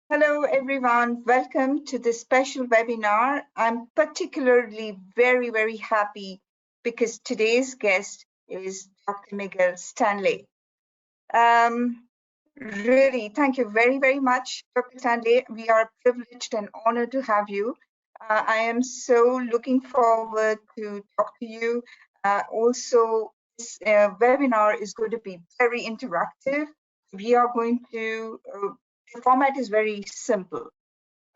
Hello, everyone. Welcome to this special webinar. I'm particularly very happy because today's guest is Dr. Miguel Stanley. Really, thank you very much, Dr. Stanley. We are privileged and honored to have you. I am so looking forward to talk to you. Also, this webinar is going to be very interactive. We are going to, the format is very simple.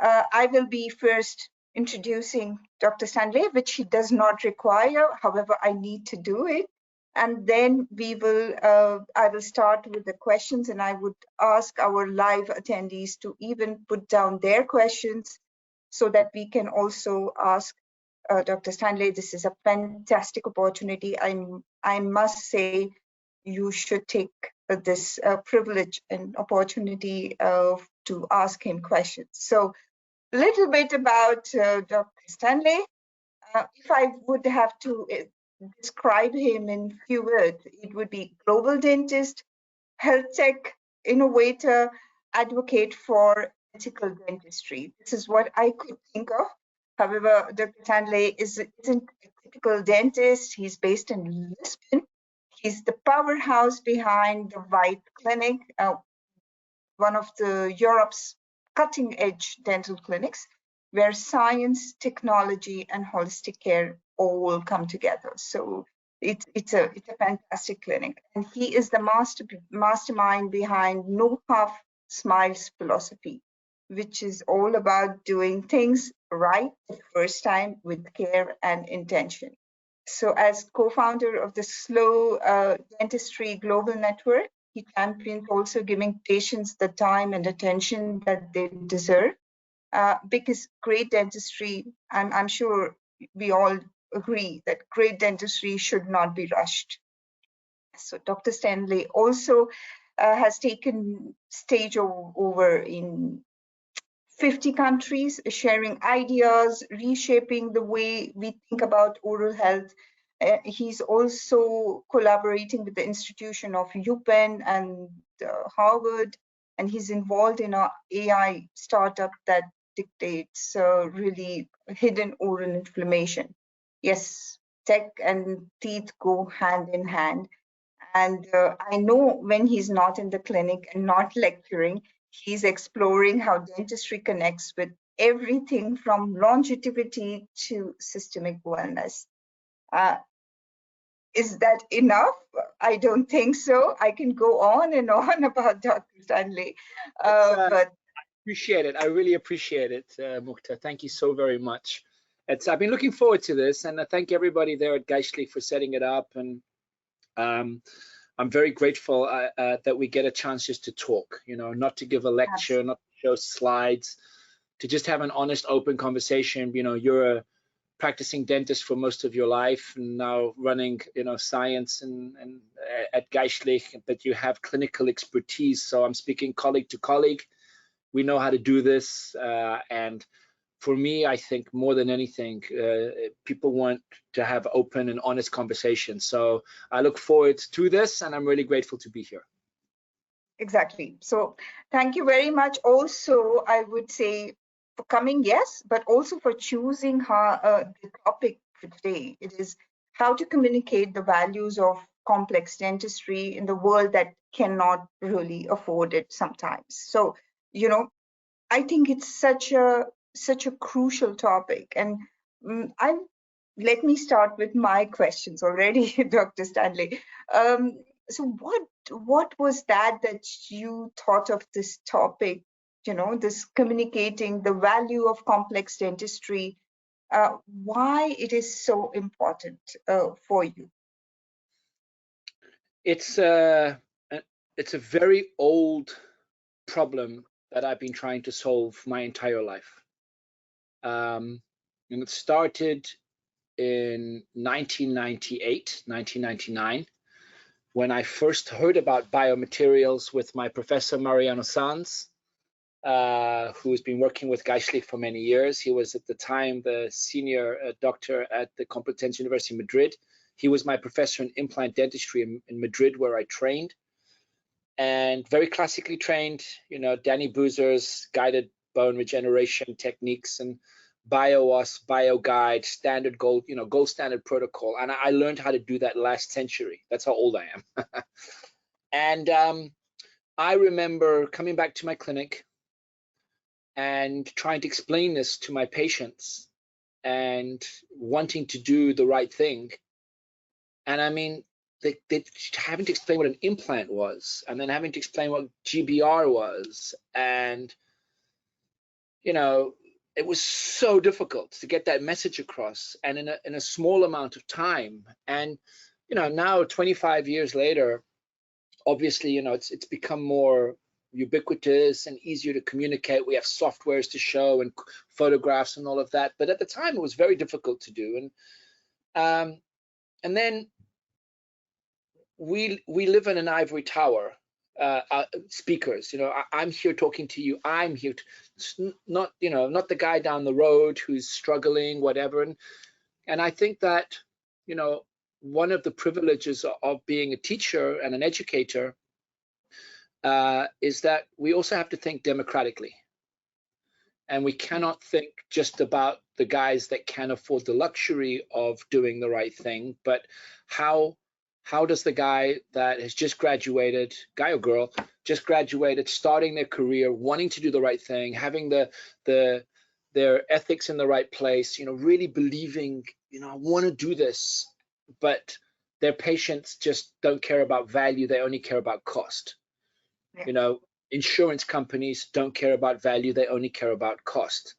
I will be first introducing Dr. Stanley, which he does not require. However, I need to do it. And then I will start with the questions, and I would ask our live attendees to even put down their questions so that we can also ask Dr. Stanley. This is a fantastic opportunity. I must say you should take this privilege and opportunity to ask him questions. So a little bit about Dr. Stanley. If I would have to describe him in few words, it would be global dentist, health tech innovator, advocate for ethical dentistry. This is what I could think of. However, Dr. Stanley isn't a typical dentist. He's based in Lisbon. He's the powerhouse behind the White Clinic, one of Europe's cutting-edge dental clinics, where science, technology, and holistic care all come together. So it's a fantastic clinic, and he is the mastermind behind No Half Smiles philosophy, which is all about doing things right the first time with care and intention. So as co-founder of the Slow Dentistry Global Network, he champions also giving patients the time and attention that they deserve, because great dentistry, I'm sure we all agree that great dentistry should not be rushed. So Dr. Stanley also has taken stage over in 50 countries, sharing ideas, reshaping the way we think about oral health. He's also collaborating with the institution of UPenn and Harvard, and he's involved in an AI startup that dictates really hidden oral inflammation. Yes, tech and teeth go hand in hand. And I know when he's not in the clinic and not lecturing, he's exploring how dentistry connects with everything from longevity to systemic wellness. Is that enough? I don't think so. I can go on and on about Dr. Stanley. But appreciate it. I really appreciate it, Mukta. Thank you so very much. I've been looking forward to this, and I thank everybody there at Geistlich for setting it up. And I'm very grateful that we get a chance just to talk, not to give a lecture, not to show slides, to just have an honest, open conversation. You're a practicing dentist for most of your life, and now running, science and at Geistlich, but you have clinical expertise. So I'm speaking colleague to colleague. We know how to do this, and for me, I think more than anything, people want to have open and honest conversations. So I look forward to this, and I'm really grateful to be here. Exactly. So thank you very much. Also, I would say for coming, yes, but also for choosing the topic for today. It is how to communicate the values of complex dentistry in the world that cannot really afford it sometimes. So, I think it's such a crucial topic, and let me start with my questions already, Dr. Stanley. So what was that you thought of this topic? This communicating the value of complex dentistry. Why it is so important for you? It's a very old problem that I've been trying to solve my entire life. And it started in 1998, 1999, when I first heard about biomaterials with my professor Mariano Sanz, who's been working with Geistlich for many years. He was at the time the senior doctor at the Complutense University in Madrid. He was my professor in implant dentistry in Madrid, where I trained. and very classically trained, Danny Boozer's guided bone regeneration techniques and BioOS, BioGuide, standard gold, gold standard protocol. And I learned how to do that last century. That's how old I am. And I remember coming back to my clinic and trying to explain this to my patients and wanting to do the right thing. And I mean, they having to explain what an implant was, and then having to explain what GBR was. And, it was so difficult to get that message across, and in a small amount of time. And, now 25 years later, obviously, it's become more ubiquitous and easier to communicate. We have softwares to show and photographs and all of that. But at the time, it was very difficult to do. And then we live in an ivory tower. Speakers, I'm here talking to you. I'm here, not the guy down the road who's struggling, whatever. And I think that, one of the privileges of being a teacher and an educator is that we also have to think democratically. And we cannot think just about the guys that can afford the luxury of doing the right thing, but how does the guy that has just graduated, guy or girl, just graduated, starting their career, wanting to do the right thing, having their ethics in the right place, really believing, I want to do this, but their patients just don't care about value, they only care about cost. Yeah. Insurance companies don't care about value, they only care about cost.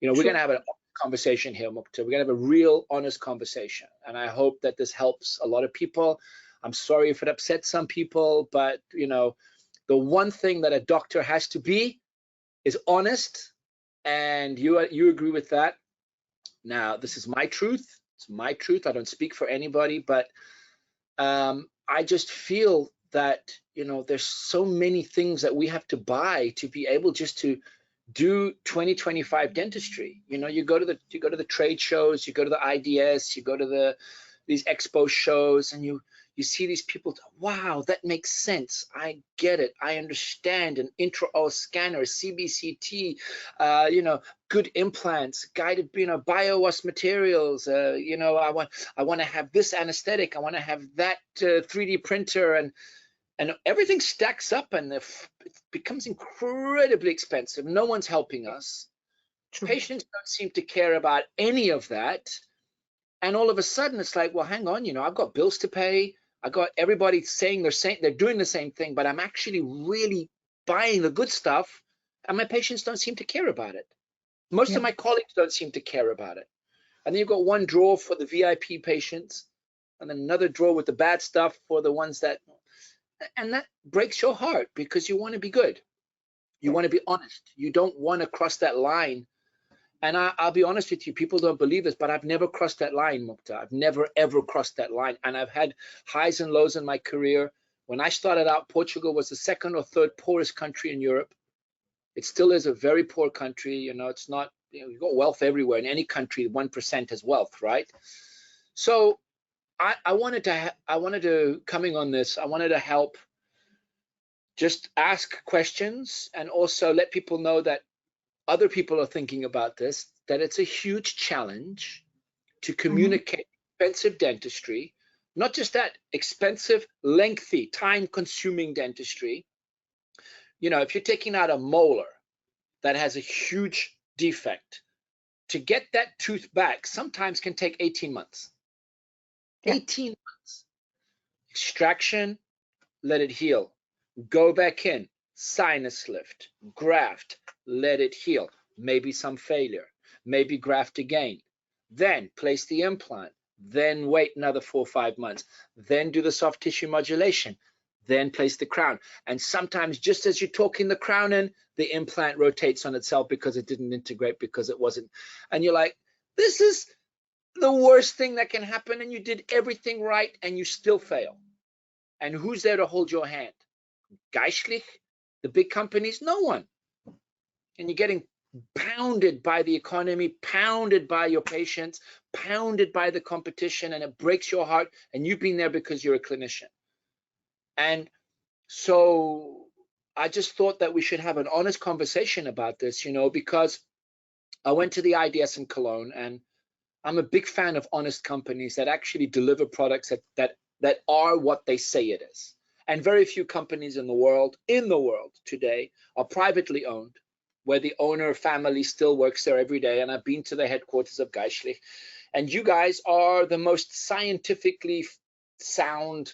We're going to have a conversation here, Mukta. We're going to have a real honest conversation, and I hope that this helps a lot of people. I'm sorry if it upsets some people, but the one thing that a doctor has to be is honest, and you agree with that. Now, this is my truth. It's my truth. I don't speak for anybody, but I just feel that there's so many things that we have to buy to be able just to do 2025 dentistry. You go to the trade shows, you go to the IDS, you go to these expo shows, and you see these people. Wow, that makes sense. I get it. I understand. An intraoral scanner, CBCT, good implants, guided, BioOS materials. I want to have this anesthetic. I want to have that 3D printer, and everything stacks up, and it becomes incredibly expensive. No one's helping us. True. Patients don't seem to care about any of that. And all of a sudden, it's like, well, hang on, I've got bills to pay. I got everybody saying they're doing the same thing, but I'm actually really buying the good stuff, and my patients don't seem to care about it. Most of my colleagues don't seem to care about it. And then you've got one drawer for the VIP patients, and then another drawer with the bad stuff for the ones that. And that breaks your heart, because you want to be good. You want to be honest. You don't want to cross that line. And I'll be honest with you, people don't believe this, but I've never crossed that line, Mukta. I've never, ever crossed that line. And I've had highs and lows in my career. When I started out, Portugal was the second or third poorest country in Europe. It still is a very poor country. It's not, you've got wealth everywhere. In any country, 1% has wealth, right? So I wanted to, coming on this, I wanted to help just ask questions and also let people know that other people are thinking about this, that it's a huge challenge to communicate expensive dentistry, not just that, expensive, lengthy, time-consuming dentistry. If you're taking out a molar that has a huge defect, to get that tooth back sometimes can take 18 months. 18 months. Extraction, let it heal. Go back in, sinus lift, graft, let it heal. Maybe some failure, maybe graft again. Then place the implant, then wait another 4 or 5 months, then do the soft tissue modulation, then place the crown. And sometimes just as you're talking the crown in, the implant rotates on itself because it didn't integrate, because it wasn't. And you're like, this is the worst thing that can happen, and you did everything right and you still fail. And who's there to hold your hand? Geistlich, the big companies? No one. And you're getting pounded by the economy, pounded by your patients, pounded by the competition, and it breaks your heart, and you've been there because you're a clinician. And So I just thought that we should have an honest conversation about this, you know, because I went to the IDS in Cologne, and I'm a big fan of honest companies that actually deliver products that are what they say it is. And very few companies in the world today are privately owned, where the owner family still works there every day. And I've been to the headquarters of Geistlich, and you guys are the most scientifically sound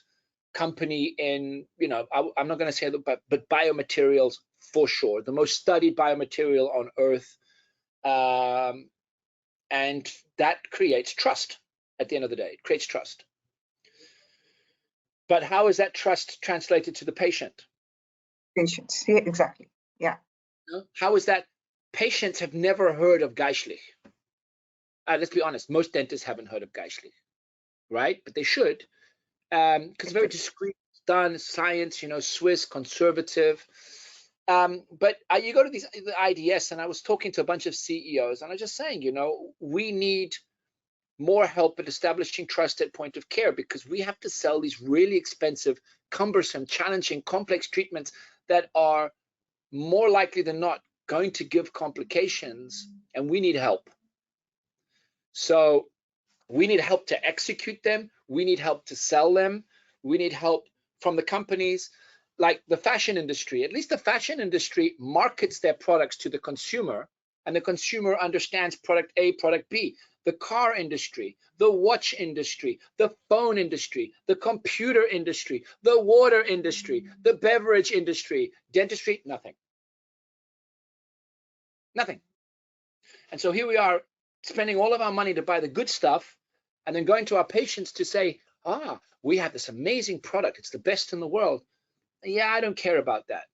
company in, you know, I'm not going to say that, but biomaterials for sure, the most studied biomaterial on earth. And that creates trust. At the end of the day, it creates trust. But how is that trust translated to the patient? Patients, yeah, exactly. Yeah. How is that? Patients have never heard of Geistlich. Let's be honest, most dentists haven't heard of Geistlich, right? But they should, because it's very discreet, done, science, you know, Swiss, conservative. But you go to the IDS, and I was talking to a bunch of CEOs, and I was just saying, you know, we need more help at establishing trust at point of care, because we have to sell these really expensive, cumbersome, challenging, complex treatments that are more likely than not going to give complications, and we need help. So we need help to execute them. We need help to sell them. We need help from the companies. Like the fashion industry, at least the fashion industry markets their products to the consumer, and the consumer understands product A, product B. The car industry, the watch industry, the phone industry, the computer industry, the water industry, the beverage industry, dentistry, nothing. Nothing. And so here we are spending all of our money to buy the good stuff, and then going to our patients to say, we have this amazing product. It's the best in the world. Yeah, I don't care about that.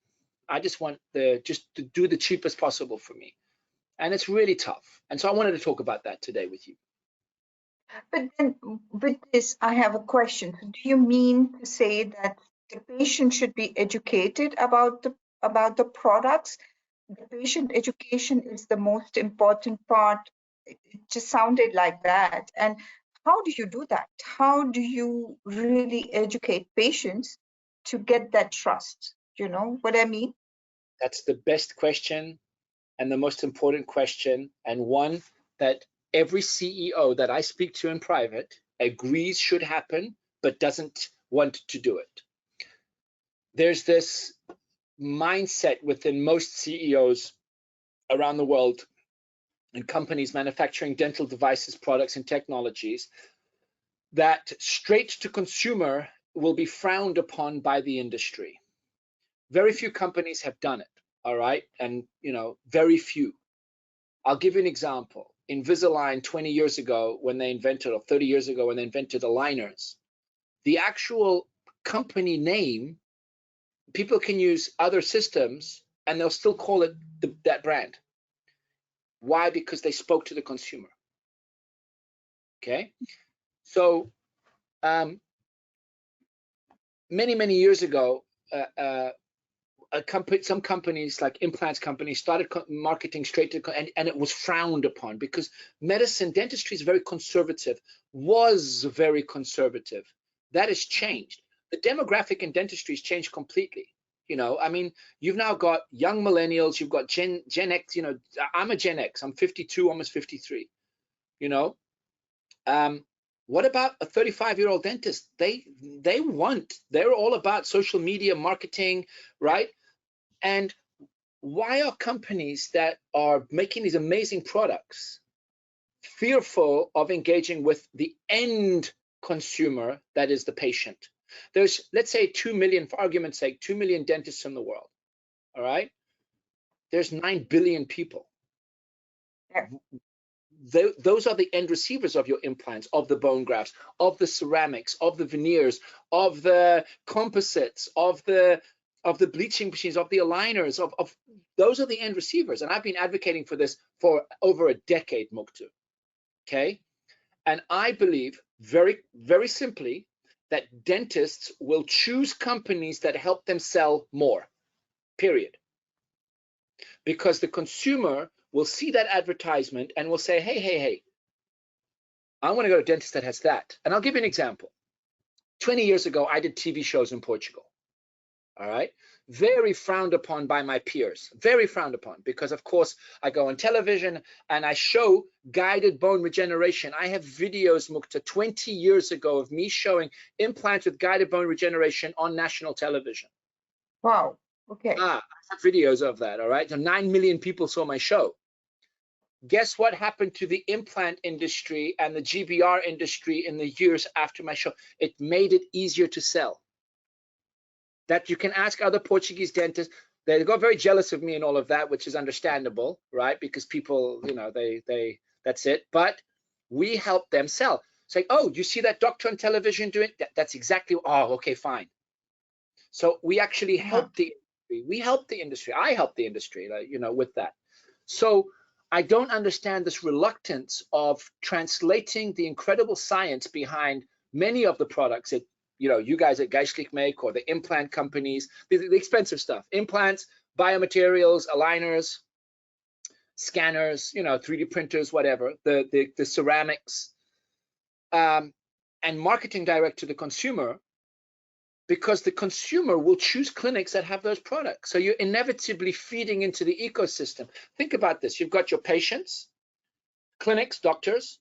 I just want just to do the cheapest possible for me. And it's really tough. And so I wanted to talk about that today with you. But then with this, I have a question. Do you mean to say that the patient should be educated about the products? The patient education is the most important part. It just sounded like that. And how do you do that? How do you really educate patients to get that trust? You know what I mean? That's the best question and the most important question, and one that every CEO that I speak to in private agrees should happen, but doesn't want to do it. There's this mindset within most CEOs around the world and companies manufacturing dental devices, products, and technologies that straight to consumer will be frowned upon by the industry. Very few companies have done it, all right? And, you know, very few. I'll give you an example. Invisalign 20 years ago when they invented, or 30 years ago when they invented aligners, the actual company name, people can use other systems and they'll still call it that brand. Why? Because they spoke to the consumer. Okay. So many years ago, some companies like implants companies started marketing straight to, and it was frowned upon because medicine, dentistry is very conservative, was very conservative. That has changed. The demographic in dentistry has changed completely. You know, I mean, you've now got young millennials, you've got Gen X, you know, I'm a Gen X, I'm 52, almost 53, you know. What about a 35-year-old dentist? They're all about social media marketing, right? And why are companies that are making these amazing products fearful of engaging with the end consumer, that is the patient? There's, let's say 2 million, for argument's sake, 2 million dentists in the world, all right? There's 9 billion people. Yeah. Those are the end receivers of your implants, of the bone grafts, of the ceramics, of the veneers, of the composites, of the bleaching machines, of the aligners, of those are the end receivers. And I've been advocating for this for over a decade, Muktu. Okay. And I believe very, very simply that dentists will choose companies that help them sell more, period. Because the consumer will see that advertisement and will say, hey, I want to go to a dentist that has that. And I'll give you an example. 20 years ago, I did TV shows in Portugal. all right? Very frowned upon by my peers, very frowned upon, because of course I go on television and I show guided bone regeneration. I have videos, Mukta, 20 years ago of me showing implants with guided bone regeneration on national television. Wow, okay. I have videos of that, all right? So 9 million people saw my show. Guess what happened to the implant industry and the GBR industry in the years after my show? It made it easier to sell. That you can ask other Portuguese dentists. They got very jealous of me and all of that, which is understandable, right? Because people, you know, that's it. But we help them sell. It's like, oh, you see that doctor on television doing that? That's exactly, oh, okay, fine. So we actually help the industry. We help the industry. I help the industry, you know, with that. So I don't understand this reluctance of translating the incredible science behind many of the products that, you know, you guys at Geistlich make, or the implant companies, the expensive stuff, implants, biomaterials, aligners, scanners, you know, 3D printers, whatever, the ceramics, and marketing direct to the consumer, because the consumer will choose clinics that have those products. So you're inevitably feeding into the ecosystem. Think about this. You've got your patients, clinics, doctors,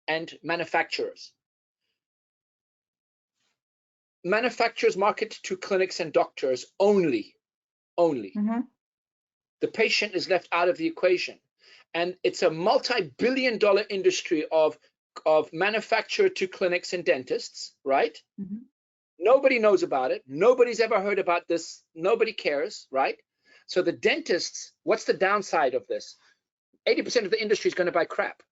and manufacturers. Manufacturers market to clinics and doctors only. Mm-hmm. The patient is left out of the equation. And it's a multi-billion-dollar industry of manufacturer to clinics and dentists, right? Mm-hmm. Nobody knows about it. Nobody's ever heard about this. Nobody cares, right? So the dentists, what's the downside of this? 80% of the industry is going to buy crap.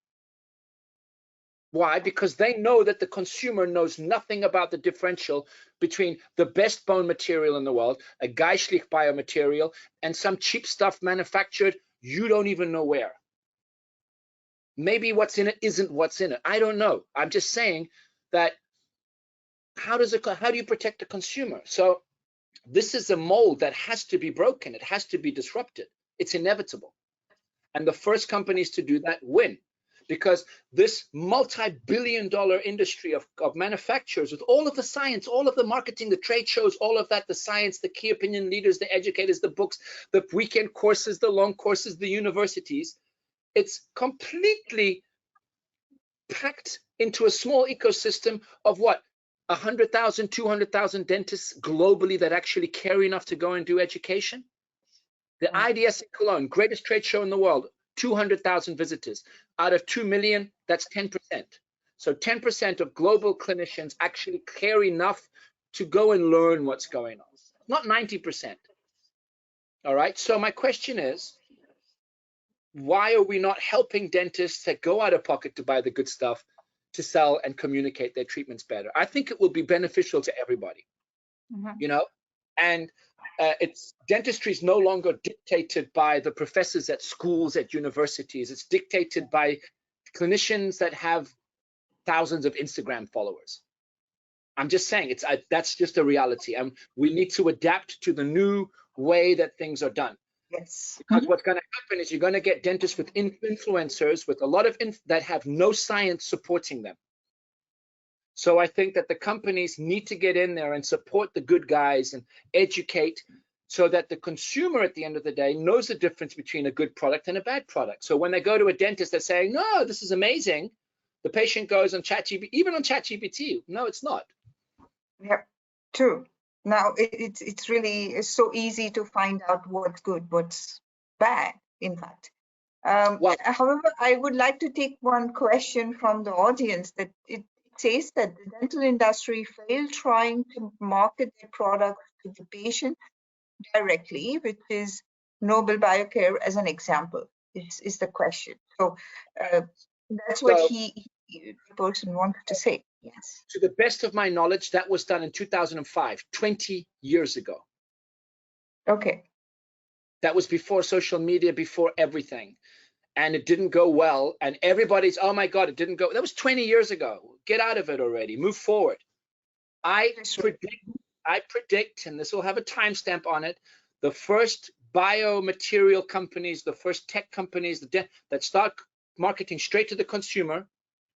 Why? Because they know that the consumer knows nothing about the differential between the best bone material in the world, a Geistlich biomaterial, and some cheap stuff manufactured you don't even know where. Maybe what's in it isn't what's in it. I don't know. I'm just saying that how do you protect the consumer? So this is a mold that has to be broken. It has to be disrupted. It's inevitable. And the first companies to do that win, because this multi-billion-dollar industry of manufacturers, with all of the science, all of the marketing, the trade shows, all of that, the science, the key opinion leaders, the educators, the books, the weekend courses, the long courses, the universities, it's completely packed into a small ecosystem of what? 100,000, 200,000 dentists globally that actually care enough to go and do education. The IDS in Cologne, greatest trade show in the world, 200,000 visitors. Out of 2 million, that's 10%. So 10% of global clinicians actually care enough to go and learn what's going on. Not 90%. All right, so my question is, why are we not helping dentists that go out of pocket to buy the good stuff to sell and communicate their treatments better? I think it will be beneficial to everybody, you know, and dentistry is no longer dictated by the professors at schools, at universities. It's dictated by clinicians that have thousands of Instagram followers. I'm just saying, that's just a reality, and we need to adapt to the new way that things are done. Yes. Because what's going to happen is you're going to get dentists with influencers with a lot of that have no science supporting them. So I think that the companies need to get in there and support the good guys and educate, so that the consumer at the end of the day knows the difference between a good product and a bad product. So when they go to a dentist, they're saying, no, this is amazing. The patient goes on ChatGPT, even on ChatGPT. No, it's not. Yeah, true. Now it's really so easy to find out what's good, what's bad, in fact. However, I would like to take one question from the audience, that it says that the dental industry failed trying to market their products to the patient directly, which is Noble Biocare as an example, is the question. So that's what the person wanted to say. Yes. To the best of my knowledge, that was done in 2005, 20 years ago. Okay. That was before social media, before everything. And it didn't go well. And everybody's, oh my God, it didn't go. That was 20 years ago. Get out of it already. Move forward. I predict, and this will have a timestamp on it, the first biomaterial companies, the first tech companies that start marketing straight to the consumer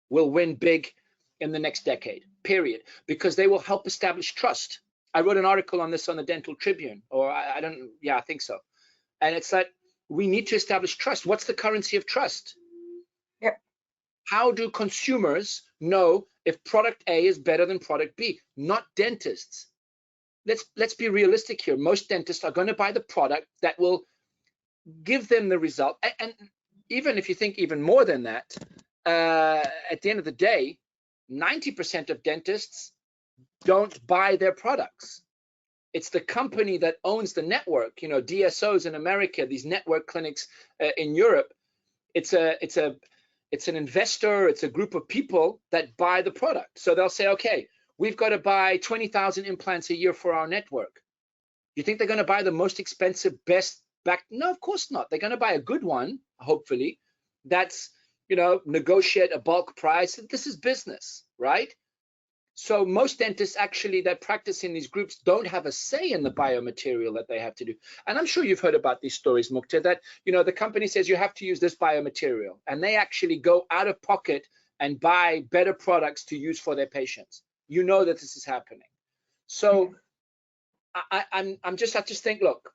will win big in the next decade, period, because they will help establish trust. I wrote an article on this on the Dental Tribune, or I don't, yeah, I think so. And it's that we need to establish trust. What's the currency of trust? Yep. How do consumers know if product A is better than product B? Not dentists. Let's be realistic here. Most dentists are going to buy the product that will give them the result. And even if you think even more than that, at the end of the day, 90% of dentists don't buy their products. It's the company that owns the network, you know, DSOs in America, these network clinics in Europe. It's an investor, it's a group of people that buy the product. So they'll say, okay, we've got to buy 20,000 implants a year for our network. You think they're going to buy the most expensive, best back? No, of course not. They're going to buy a good one, hopefully. That's, you know, negotiate a bulk price. This is business, right? So most dentists actually that practice in these groups don't have a say in the biomaterial that they have to do. And I'm sure you've heard about these stories, Mukta, that, you know, the company says you have to use this biomaterial, and they actually go out of pocket and buy better products to use for their patients. You know that this is happening. So I just think, look,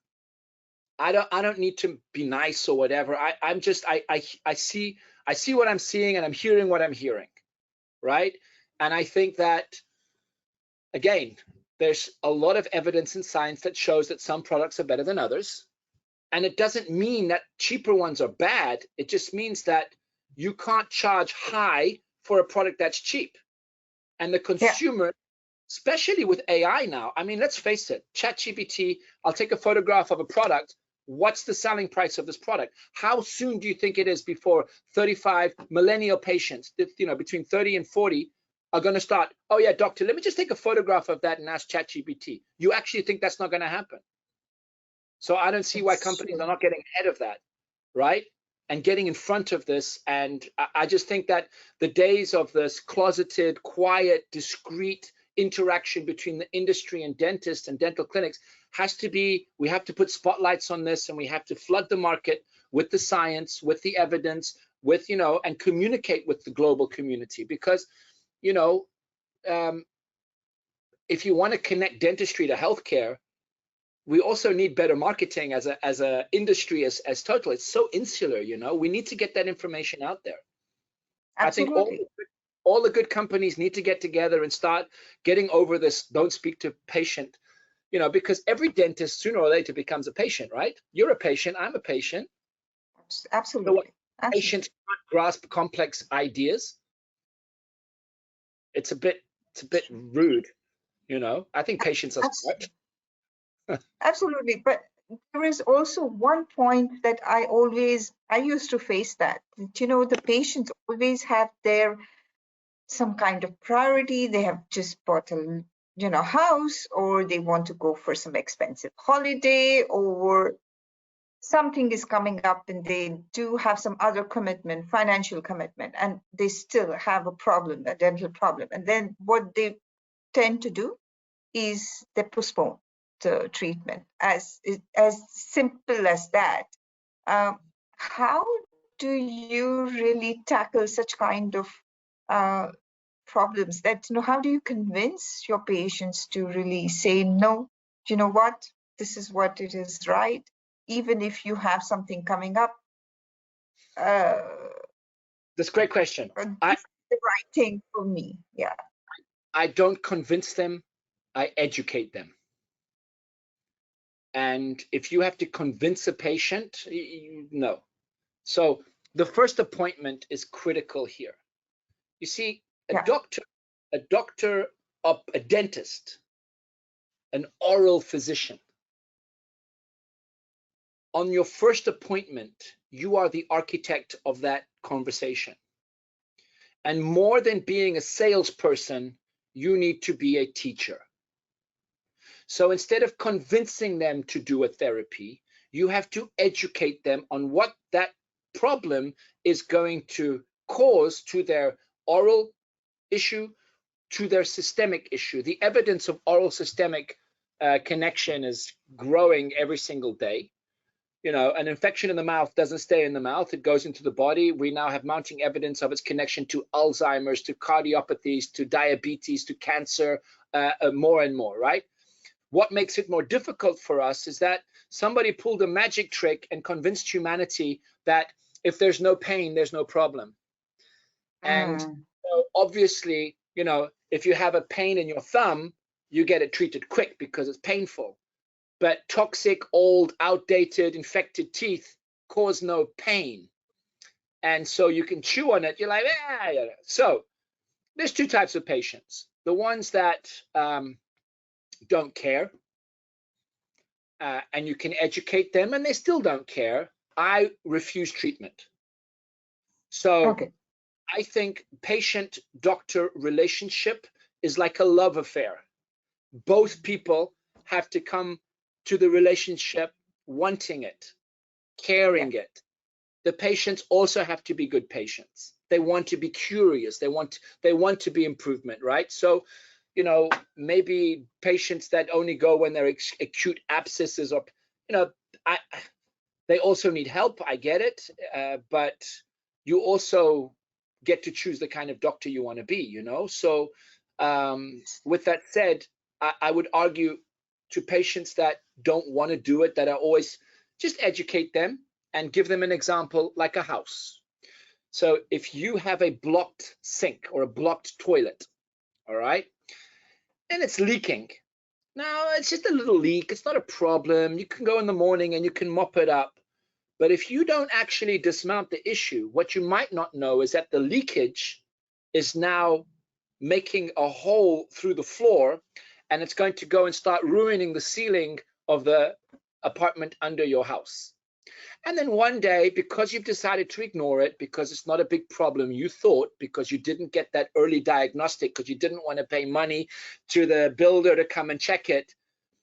I don't need to be nice or whatever. I see what I'm seeing and I'm hearing what I'm hearing, right? And I think that, again, there's a lot of evidence in science that shows that some products are better than others. And it doesn't mean that cheaper ones are bad. It just means that you can't charge high for a product that's cheap. And the consumer, especially with AI now, I mean, let's face it, ChatGPT, I'll take a photograph of a product. What's the selling price of this product? How soon do you think it is before 35 millennial patients, you know, between 30 and 40, are going to start, oh yeah, doctor, let me just take a photograph of that and ask ChatGPT. You actually think that's not going to happen? So I don't see why companies are not getting ahead of that, right? And getting in front of this. And I just think that the days of this closeted, quiet, discreet interaction between the industry and dentists and dental clinics has to be, we have to put spotlights on this, and we have to flood the market with the science, with the evidence, with, you know, and communicate with the global community. Because, you know, if you want to connect dentistry to healthcare, we also need better marketing as a industry as total. It's so insular, you know. We need to get that information out there. Absolutely. I think all the good companies need to get together and start getting over this don't speak to patient, you know, because every dentist sooner or later becomes a patient, right? You're a patient, I'm a patient. Absolutely. So patients can't grasp complex ideas. It's a bit rude, you know. I think patients are smart. Absolutely. But there is also one point that I used to face that, you know, the patients always have some kind of priority. They have just bought a, you know, house, or they want to go for some expensive holiday, or something is coming up and they do have some other commitment, financial commitment, and they still have a problem, a dental problem. And then what they tend to do is they postpone the treatment, as simple as that. How do you really tackle such kind of problems? That, you know, how do you convince your patients to really say, no, you know what, this is what it is, right? Even if you have something coming up. That's a great question. This is the right thing for me. Yeah. I don't convince them, I educate them. And if you have to convince a patient, no. So the first appointment is critical here. You see, a dentist, an oral physician, on your first appointment, you are the architect of that conversation. And more than being a salesperson, you need to be a teacher. So instead of convincing them to do a therapy, you have to educate them on what that problem is going to cause to their oral issue, to their systemic issue. The evidence of oral systemic connection is growing every single day. You know, an infection in the mouth doesn't stay in the mouth, it goes into the body. We now have mounting evidence of its connection to Alzheimer's, to cardiopathies, to diabetes, to cancer, more and more, right? What makes it more difficult for us is that somebody pulled a magic trick and convinced humanity that if there's no pain, there's no problem. And so obviously, you know, if you have a pain in your thumb, you get it treated quick because it's painful. But toxic, old, outdated, infected teeth cause no pain. And so you can chew on it. You're like, ah, yeah. So there's two types of patients. The ones that don't care, and you can educate them and they still don't care. I refuse treatment. So Okay. I think patient-doctor relationship is like a love affair. Both people have to come to the relationship wanting it, caring it. The patients also have to be good patients. They want to be curious. They want to be improvement, right? So, you know, maybe patients that only go when they're acute abscesses, or, you know, they also need help. I get it, but you also get to choose the kind of doctor you want to be, you know. So with that said, I would argue to patients that don't want to do it, that are always, just educate them and give them an example like a house. So if you have a blocked sink or a blocked toilet, all right, and it's leaking, now it's just a little leak, it's not a problem, you can go in the morning and you can mop it up. But if you don't actually dismount the issue, what you might not know is that the leakage is now making a hole through the floor, and it's going to go and start ruining the ceiling of the apartment under your house. And then one day, because you've decided to ignore it, because it's not a big problem, you thought, because you didn't get that early diagnostic, because you didn't want to pay money to the builder to come and check it,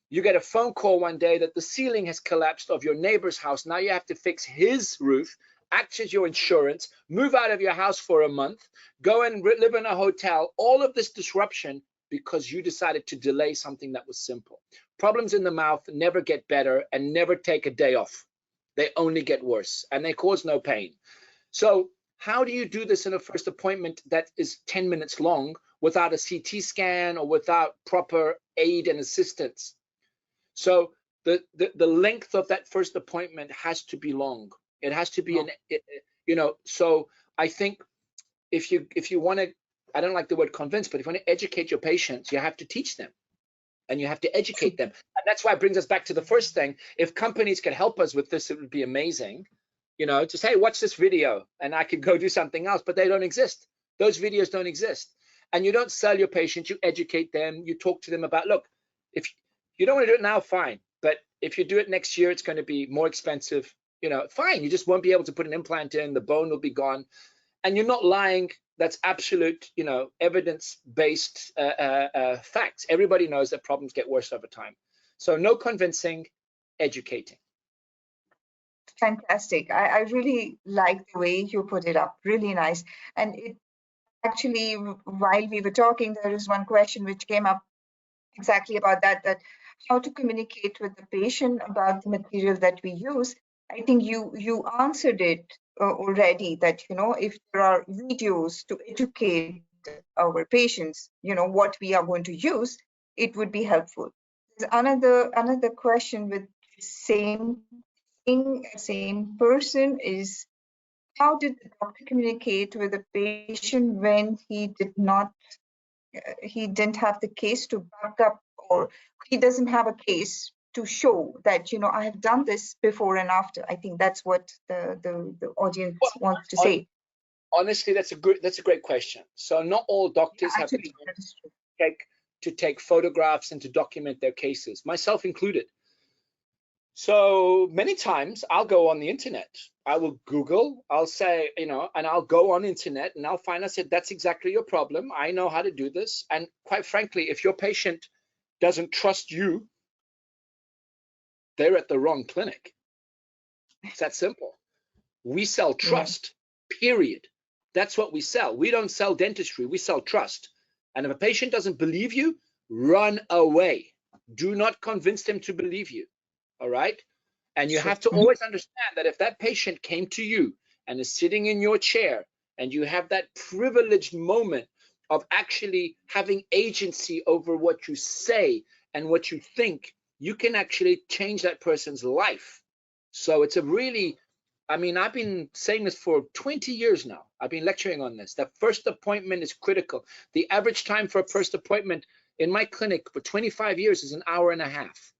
you get a phone call one day that the ceiling has collapsed of your neighbor's house. Now you have to fix his roof, act as your insurance, move out of your house for a month, go and live in a hotel. All of this disruption because you decided to delay something that was simple. Problems in the mouth never get better and never take a day off. They only get worse, and they cause no pain. So how do you do this in a first appointment that is 10 minutes long without a CT scan or without proper aid and assistance? So the length of that first appointment has to be long. It has to be you know. So I think if you want to, I don't like the word convince, but if you want to educate your patients, you have to teach them and you have to educate them. And that's why it brings us back to the first thing. If companies could help us with this, it would be amazing. You know, just, hey, watch this video and I could go do something else, but they don't exist. Those videos don't exist. And you don't sell your patients, you educate them, you talk to them about, look, if you don't want to do it now, fine. But if you do it next year, it's going to be more expensive. You know, fine. You just won't be able to put an implant in. The bone will be gone. And you're not lying. That's absolute, you know, evidence-based facts. Everybody knows that problems get worse over time. So no convincing, educating. Fantastic. I really like the way you put it up. Really nice. And it actually, while we were talking, there is one question which came up exactly about that how to communicate with the patient about the material that we use. I think you answered it already, that, you know, if there are videos to educate our patients, you know, what we are going to use, it would be helpful. There's another question with the same thing, same person, is how did the doctor communicate with the patient when he didn't have the case to back up, or he doesn't have a case to show that, you know, I have done this before and after? I think that's what the audience wants to say. Honestly, that's a great question. So not all doctors have the time to take photographs and to document their cases, myself included. So many times I'll go on the internet, I will Google, I'll say, you know, and I'll go on internet and I'll find, I said, that's exactly your problem. I know how to do this. And quite frankly, if your patient doesn't trust you, they're at the wrong clinic. It's that simple. We sell trust, period. That's what we sell. We don't sell dentistry, we sell trust. And if a patient doesn't believe you, run away. Do not convince them to believe you. All right. And you have to always understand that if that patient came to you and is sitting in your chair and you have that privileged moment of actually having agency over what you say and what you think, you can actually change that person's life. So it's a really, I mean, I've been saying this for 20 years now. I've been lecturing on this. The first appointment is critical. The average time for a first appointment in my clinic for 25 years is an hour and a half.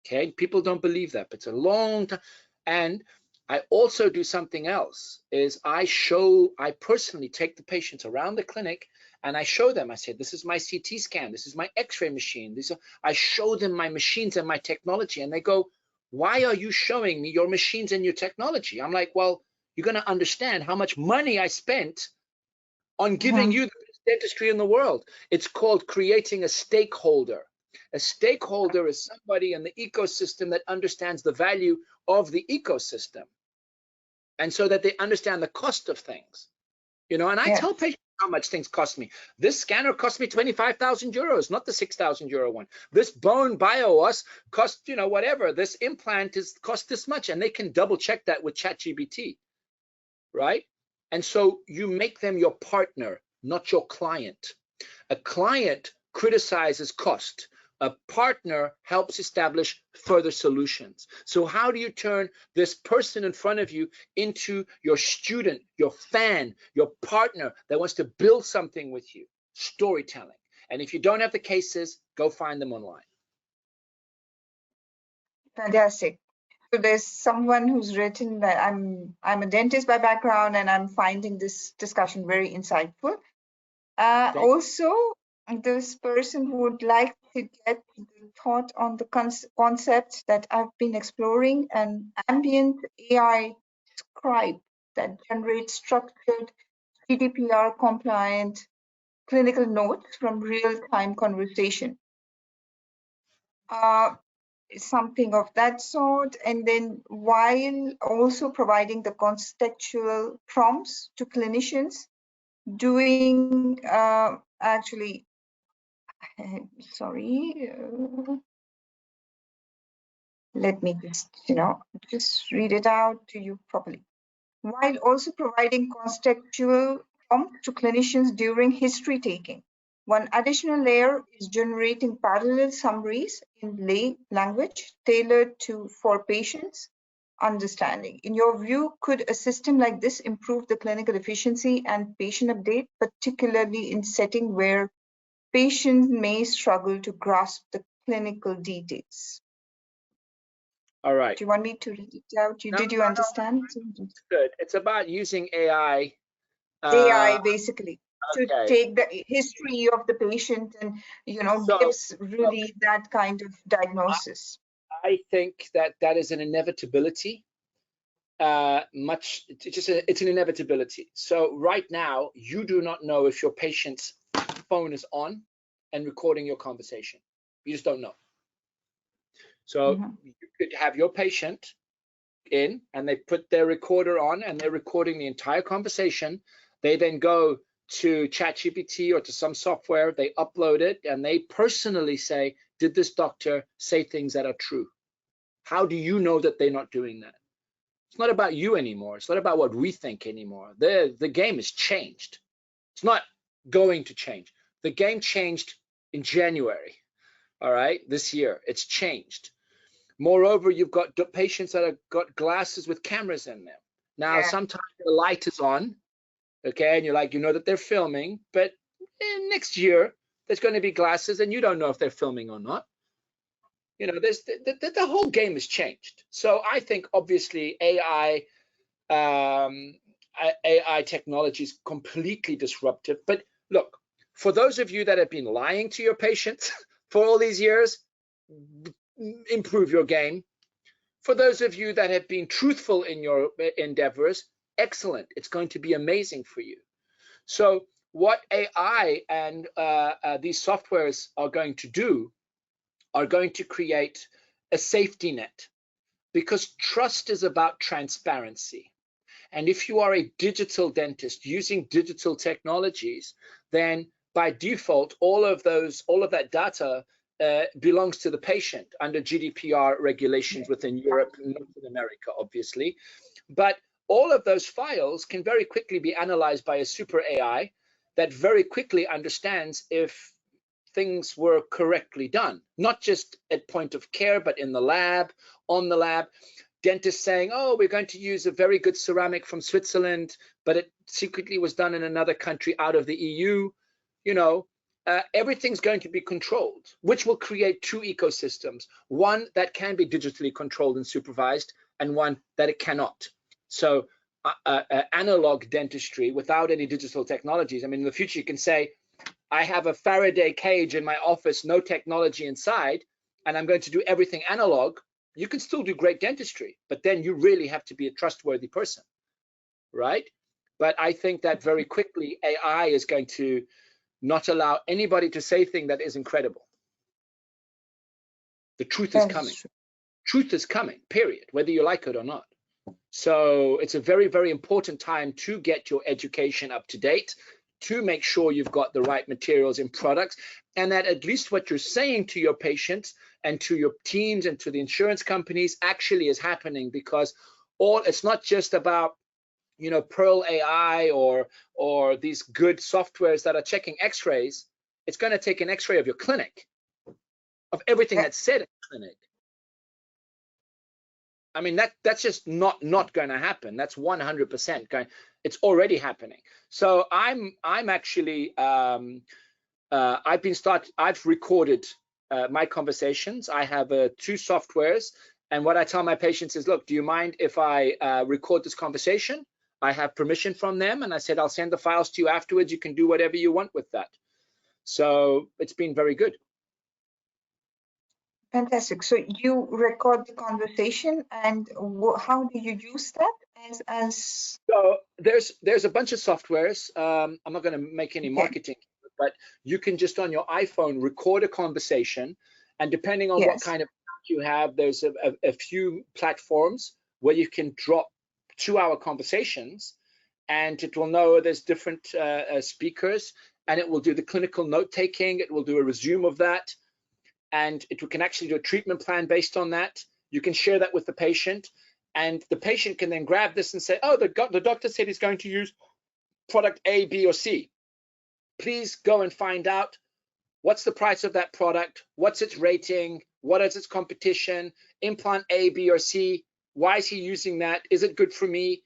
Okay, people don't believe that, but it's a long time. And I also do something else, is I personally take the patients around the clinic and I show them, I say, this is my CT scan, this is my X-ray machine. I show them my machines and my technology, and they go, why are you showing me your machines and your technology? I'm like, well, you're going to understand how much money I spent on giving you the best dentistry in the world. It's called creating a stakeholder. A stakeholder is somebody in the ecosystem that understands the value of the ecosystem, and so that they understand the cost of things. You know, and I tell patients how much things cost me. This scanner cost me 25,000 euros, not the 6,000 euro one. This bone BioOS cost, you know, whatever. This implant cost this much, and they can double check that with ChatGPT, right? And so you make them your partner, not your client. A client criticizes cost. A partner helps establish further solutions. So how do you turn this person in front of you into your student, your fan, your partner that wants to build something with you? Storytelling. And if you don't have the cases, go find them online. Fantastic. So there's someone who's written that I'm a dentist by background, and I'm finding this discussion very insightful. Also, this person would like to get the thought on the concept that I've been exploring, an ambient AI scribe that generates structured GDPR compliant clinical notes from real-time conversation. Something of that sort, and then while also providing the contextual prompts to clinicians, doing actually, sorry, let me just read it out to you properly. While also providing contextual prompts to clinicians during history taking. One additional layer is generating parallel summaries in lay language tailored for patients' understanding. In your view, could a system like this improve the clinical efficiency and patient update, particularly in setting where patients may struggle to grasp the clinical details? All right. Do you want me to read it out? Did you understand? Good. It's about using AI. AI, basically. To take the history of the patient and, gives really that kind of diagnosis. I think that is an inevitability. It's an inevitability. So right now, you do not know if your patient's phone is on and recording your conversation. You just don't know. So you could have your patient in, and they put their recorder on, and they're recording the entire conversation. They then go to ChatGPT or to some software, they upload it, and they personally say, did this doctor say things that are true? How do you know that they're not doing that? It's not about you anymore. It's not about what we think anymore. The game has changed. It's not going to change. The game changed in January, all right, this year. It's changed. Moreover, you've got patients that have got glasses with cameras in them. Now, sometimes the light is on, okay, and you're like, you know that they're filming, but next year there's going to be glasses and you don't know if they're filming or not. You know, there's the whole game has changed. So I think obviously AI technology is completely disruptive. But look, for those of you that have been lying to your patients for all these years, improve your game. For those of you that have been truthful in your endeavors, excellent. It's going to be amazing for you. So what AI and these softwares are going to do are going to create a safety net, because trust is about transparency. And if you are a digital dentist using digital technologies, then by default, all of that data belongs to the patient under GDPR regulations within Europe and North America, obviously. But all of those files can very quickly be analyzed by a super AI that very quickly understands if things were correctly done, not just at point of care, but in the lab, on the lab. Dentists saying, oh, we're going to use a very good ceramic from Switzerland, but it secretly was done in another country out of the EU. You know, everything's going to be controlled, which will create two ecosystems, one that can be digitally controlled and supervised, and one that it cannot. So analog dentistry without any digital technologies. I mean, in the future, you can say, I have a Faraday cage in my office, no technology inside, and I'm going to do everything analog. You can still do great dentistry, but then you really have to be a trustworthy person, right? But I think that very quickly AI is going to not allow anybody to say things that is incredible. The truth is coming. Truth is coming, period, whether you like it or not. So it's a very, very important time to get your education up to date, to make sure you've got the right materials and products, and that at least what you're saying to your patients and to your teams and to the insurance companies actually is happening, because it's not just about, you know, Pearl AI or these good softwares that are checking x-rays. It's going to take an x-ray of your clinic, of everything that's said in the clinic. I mean, that's just not going to happen. That's 100% going. It's already happening. So I'm actually I've recorded my conversations. I have 2 softwares, and what I tell my patients is, look, do you mind if I record this conversation? I have permission from them, and I said I'll send the files to you afterwards. You can do whatever you want with that. So it's been very good. Fantastic. So you record the conversation, and how do you use that as? So there's a bunch of softwares. I'm not going to make any marketing, but you can just on your iPhone record a conversation, and depending on what kind of you have, there's a few platforms where you can drop 2-hour conversations, and it will know there's different speakers, and it will do the clinical note taking. It will do a resume of that. And it can actually do a treatment plan based on that. You can share that with the patient, and the patient can then grab this and say, oh, the doctor said he's going to use product A, B, or C. Please go and find out what's the price of that product, what's its rating, what is its competition, implant A, B, or C, why is he using that, is it good for me?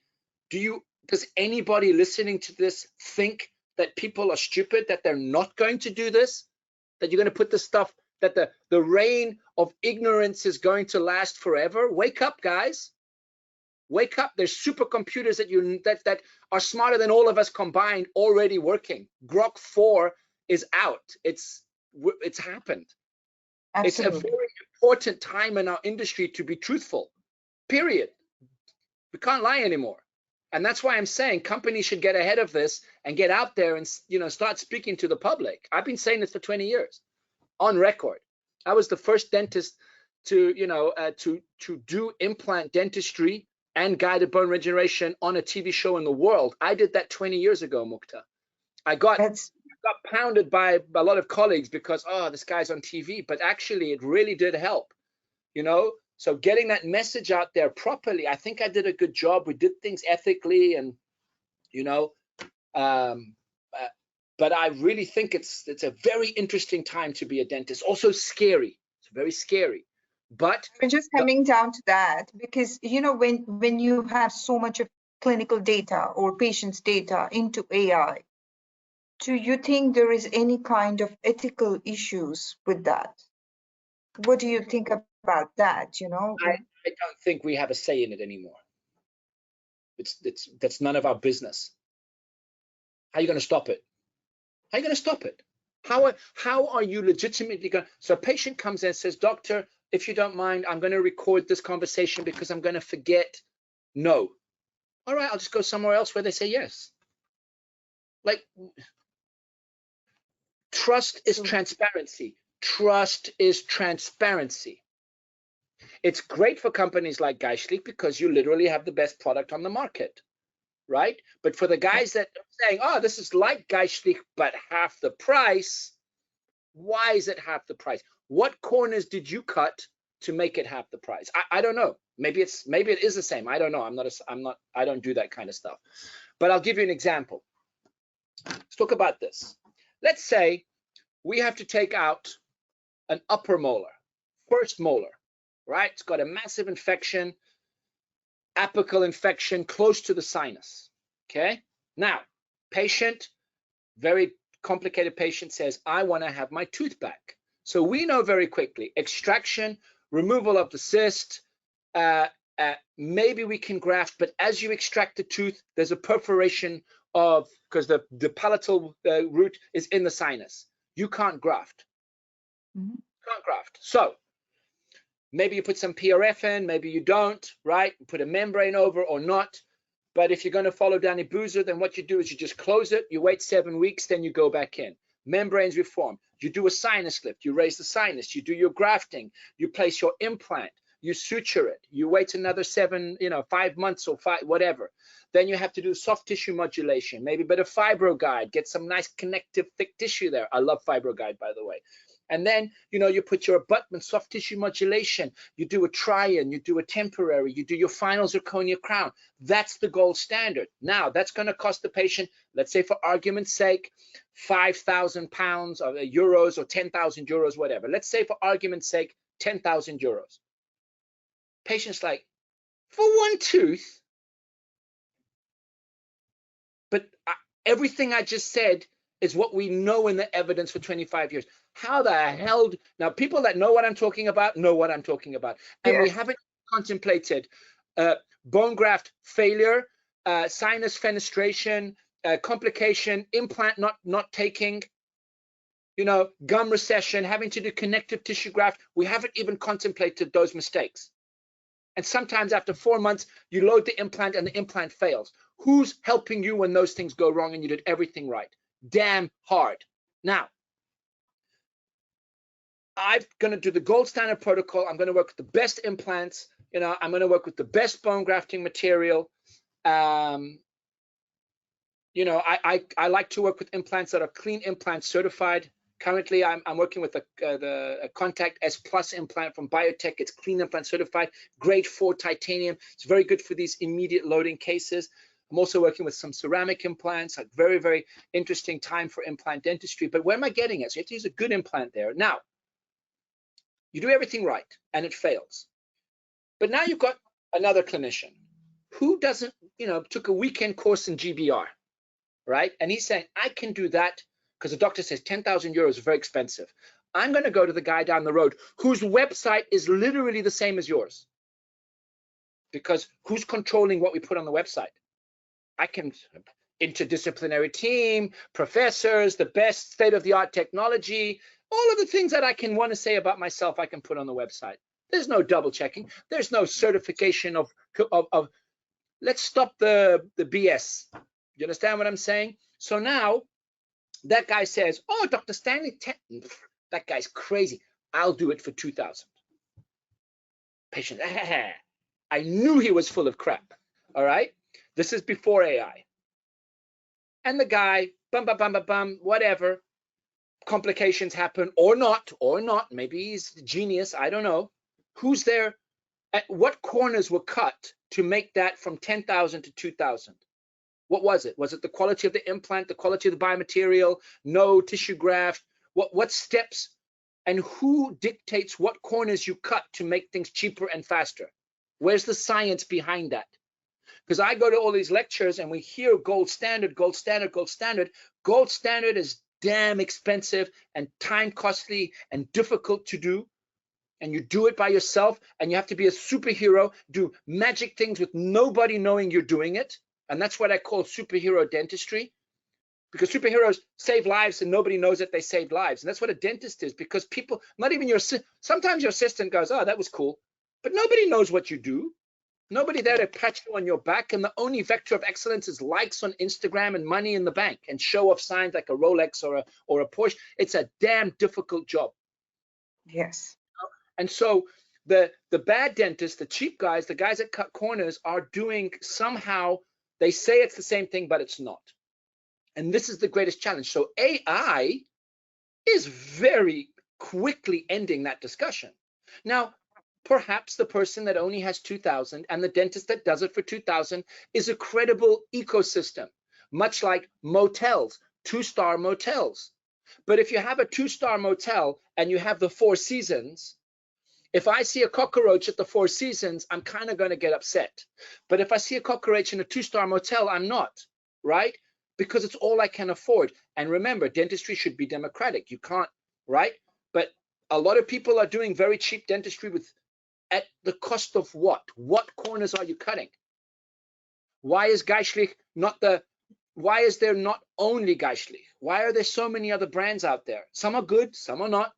Does anybody listening to this think that people are stupid, that they're not going to do this, that you're going to put this stuff, that the reign of ignorance is going to last forever? Wake up, guys. Wake up. There's supercomputers that are smarter than all of us combined already working. Grok 4 is out. It's happened. Absolutely. It's a very important time in our industry to be truthful, period. We can't lie anymore. And that's why I'm saying companies should get ahead of this and get out there and, you know, start speaking to the public. I've been saying this for 20 years. On record. I was the first dentist to, you know, to do implant dentistry and guided bone regeneration on a TV show in the world. I did that 20 years ago, Mukta. I got pounded by a lot of colleagues because, oh, this guy's on TV, but actually it really did help, you know? So getting that message out there properly, I think I did a good job. We did things ethically, and, you know, but I really think it's a very interesting time to be a dentist. Also scary. It's very scary. But we're just coming down to that, because, you know, when you have so much of clinical data or patients' data into AI, do you think there is any kind of ethical issues with that? What do you think about that? You know, I don't think we have a say in it anymore. That's none of our business. How are you going to stop it? How are you going to stop it? How are you legitimately going? So a patient comes in and says, doctor, if you don't mind, I'm going to record this conversation because I'm going to forget. No. All right, I'll just go somewhere else where they say yes. Like, trust is transparency. Trust is transparency. It's great for companies like Geistlich because you literally have the best product on the market. Right? But for the guys that are saying, oh, this is like Geistlich, but half the price, why is it half the price? What corners did you cut to make it half the price? I don't know. Maybe it is the same. I don't know. I don't do that kind of stuff. But I'll give you an example. Let's talk about this. Let's say we have to take out an upper molar, first molar, right? It's got a massive infection, apical infection close to the sinus, okay? Now, patient, very complicated patient says, I want to have my tooth back. So we know very quickly, extraction, removal of the cyst, maybe we can graft, but as you extract the tooth, there's a perforation of, because the palatal root is in the sinus. You can't graft. Can't graft. So maybe you put some PRF in, maybe you don't, right? Put a membrane over or not. But if you're going to follow Danny Boozer, then what you do is you just close it, you wait 7 weeks, then you go back in. Membranes reform. You do a sinus lift, you raise the sinus, you do your grafting, you place your implant, you suture it, you wait another 5 months or whatever. Then you have to do soft tissue modulation, maybe a bit of FibroGuide, get some nice connective thick tissue there. I love FibroGuide, by the way. And then, you put your abutment, soft tissue modulation, you do a try-in, you do a temporary, you do your final zirconia crown. That's the gold standard. Now, that's going to cost the patient, let's say for argument's sake, 5,000 pounds or euros or 10,000 euros, whatever. Let's say for argument's sake, 10,000 euros. Patient's like, for one tooth? But everything I just said is what we know in the evidence for 25 years. How the hell? Now, people that know what I'm talking about know what I'm talking about. And Yes. we haven't contemplated bone graft failure, sinus fenestration, complication, implant not taking, gum recession, having to do connective tissue graft. We haven't even contemplated those mistakes. And sometimes after 4 months, you load the implant and the implant fails. Who's helping you when those things go wrong and you did everything right? Damn hard. Now, I'm going to do the gold standard protocol. I'm going to work with the best implants. I'm going to work with the best bone grafting material. I like to work with implants that are clean implant certified. Currently, I'm working with a Contact S Plus implant from Biotech. It's clean implant certified, grade 4 titanium. It's very good for these immediate loading cases. I'm also working with some ceramic implants, a very, very interesting time for implant dentistry. But where am I getting at? So you have to use a good implant there. Now, you do everything right and it fails. But now you've got another clinician who doesn't, took a weekend course in GBR, right? And he's saying, I can do that because the doctor says 10,000 euros is very expensive. I'm going to go to the guy down the road whose website is literally the same as yours. Because who's controlling what we put on the website? I can, interdisciplinary team, professors, the best state-of-the-art technology, all of the things that I can want to say about myself, I can put on the website. There's no double checking. There's no certification of let's stop the BS. You understand what I'm saying? So now that guy says, oh, Dr. Stanley, that guy's crazy. I'll do it for 2,000. Patient, I knew he was full of crap. All right. This is before AI. And the guy, whatever, complications happen or not, maybe he's a genius, I don't know. Who's there? At what corners were cut to make that from 10,000 to 2,000? What was it? Was it the quality of the implant, the quality of the biomaterial, no tissue graft? What steps and who dictates what corners you cut to make things cheaper and faster? Where's the science behind that? Because I go to all these lectures and we hear gold standard, gold standard, gold standard. Gold standard is damn expensive and time costly and difficult to do. And you do it by yourself and you have to be a superhero, do magic things with nobody knowing you're doing it. And that's what I call superhero dentistry. Because superheroes save lives and nobody knows that they saved lives. And that's what a dentist is, because people, not even sometimes your assistant goes, oh, that was cool. But nobody knows what you do. Nobody there to pat you on your back, and the only vector of excellence is likes on Instagram and money in the bank and show off signs like a Rolex or a Porsche. It's a damn difficult job. Yes. And so the bad dentists, the cheap guys, the guys that cut corners are doing somehow, they say it's the same thing, but it's not. And this is the greatest challenge. So AI is very quickly ending that discussion. Now, perhaps the person that only has 2,000 and the dentist that does it for 2,000 is a credible ecosystem, much like motels, 2-star motels. But if you have a 2-star motel and you have the Four Seasons, if I see a cockroach at the Four Seasons, I'm kind of going to get upset. But if I see a cockroach in a 2-star motel, I'm not, right? Because it's all I can afford. And remember, dentistry should be democratic. You can't, right? But a lot of people are doing very cheap dentistry at the cost of what? What corners are you cutting? Why is Geistlich why is there not only Geistlich? Why are there so many other brands out there? Some are good, some are not.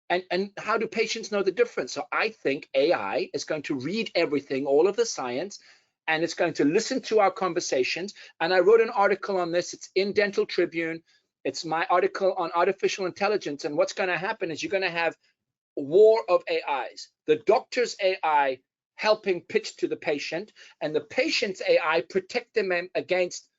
And how do patients know the difference? So I think AI is going to read everything, all of the science, and it's going to listen to our conversations. And I wrote an article on this. It's in Dental Tribune. It's my article on artificial intelligence. And what's going to happen is you're going to have a war of AIs. The doctor's AI helping pitch to the patient, and the patient's AI protect them against